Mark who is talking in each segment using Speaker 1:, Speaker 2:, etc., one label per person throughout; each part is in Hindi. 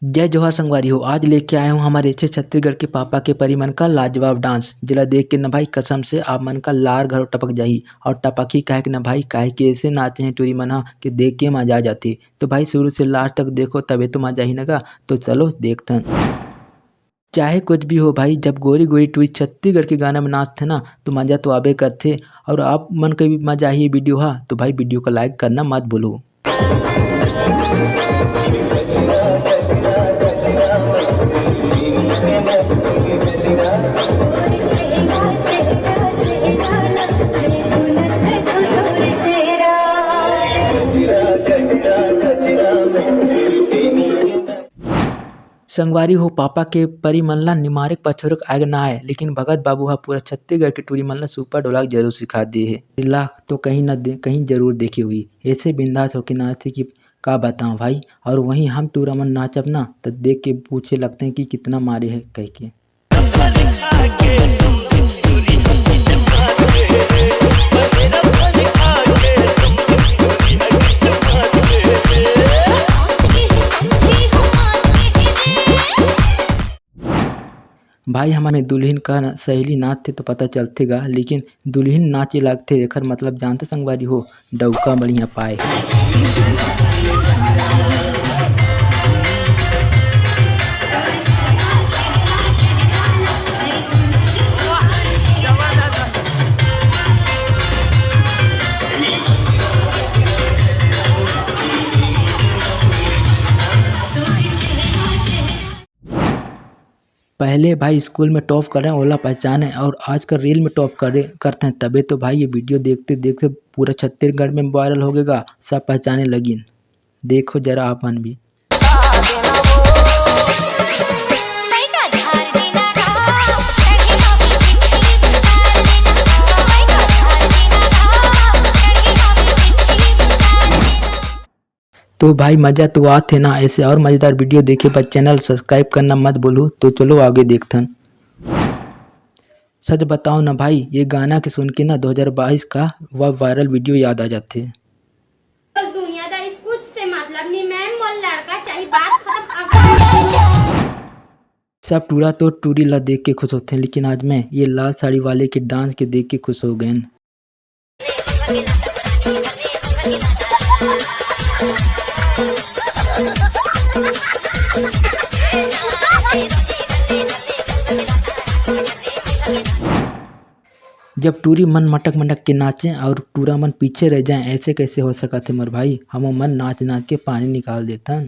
Speaker 1: जय जोहार संगवारी हो। आज लेके आया हूँ हमारे अच्छे छत्तीसगढ़ के पापा के परी मन का लाजवाब डांस। जिला देख के न भाई कसम से आप मन का लार घर टपक जाही। और टपक ही काहे कि न भाई काहे कि ऐसे नाचे हैं टूरी मन कि देख के मजा आ जाती। तो भाई शुरू से लास्ट तक देखो तबे तो मजा ही नगा। तो चलो देखते हैं। चाहे कुछ भी हो भाई, जब गोरी गोरी टूरी छत्तीसगढ़ के गाना में नाचते ना तो मजा तो आबे करते। और आप मन का भी मजा ही वीडियो हा तो भाई वीडियो को लाइक करना मत भूलो। संगवारी हो पापा के परी मन ला निमारक पछोरक आग ना आए, लेकिन भगत बाबू हा पूरा छत्तीसगढ़ के टूरी मन ला सुपर ढोलक जरूर सिखा दिए है। ला तो कहीं न कहीं जरूर देखी हुई। ऐसे बिंदास होके नाचते कि का बताऊं भाई। और वहीं हम टूरा मन नाचब ना तो देख के पूछे लगते हैं कि कितना मारे है कह के। भाई हमारे दुल्हन का सहेली नाचते तो पता चलतेगा, लेकिन दुल्हन नाचे लगते एकर मतलब जानते संगवारी हो डउका बढ़िया पाए। पहले भाई स्कूल में टॉप कर रहे हैं ओला पहचान है, और आजकल रील में टॉप करते हैं तबे तो भाई ये वीडियो देखते देखते पूरा छत्तीसगढ़ में वायरल हो गएगा, सब पहचाने लगी। देखो जरा आप मन भी। तो भाई मजा तो आते ना। ऐसे और मजेदार वीडियो देखे पर चैनल सब्सक्राइब करना मत भूलो। तो चलो आगे देखते हैं। सच बताओ ना भाई, ये गाना के सुन के ना 2022 का वह वायरल वीडियो याद आ जाते हैं।
Speaker 2: दुनियादारी कुछ से मतलब नहीं, मैं मोल लड़का चाहिए, बात खत्म।
Speaker 1: सब टूरा तो टूरी ला देख के खुश होते हैं, लेकिन आज मैं ये लाल साड़ी वाले के डांस के देख के खुश हो गए। जब टूरी मन मटक मटक के नाचे और टूरा मन पीछे रह जाए, ऐसे कैसे हो सका थे मोर भाई। हम मन नाच नाच के पानी निकाल देता।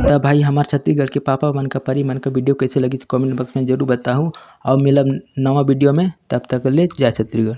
Speaker 1: तब भाई हमारे छत्तीसगढ़ के पापा मन का परी मन का वीडियो कैसे लगी कमेंट बॉक्स में जरूर बताऊँ। और मिलब नवा वीडियो में, तब तक ले जय छत्तीसगढ़।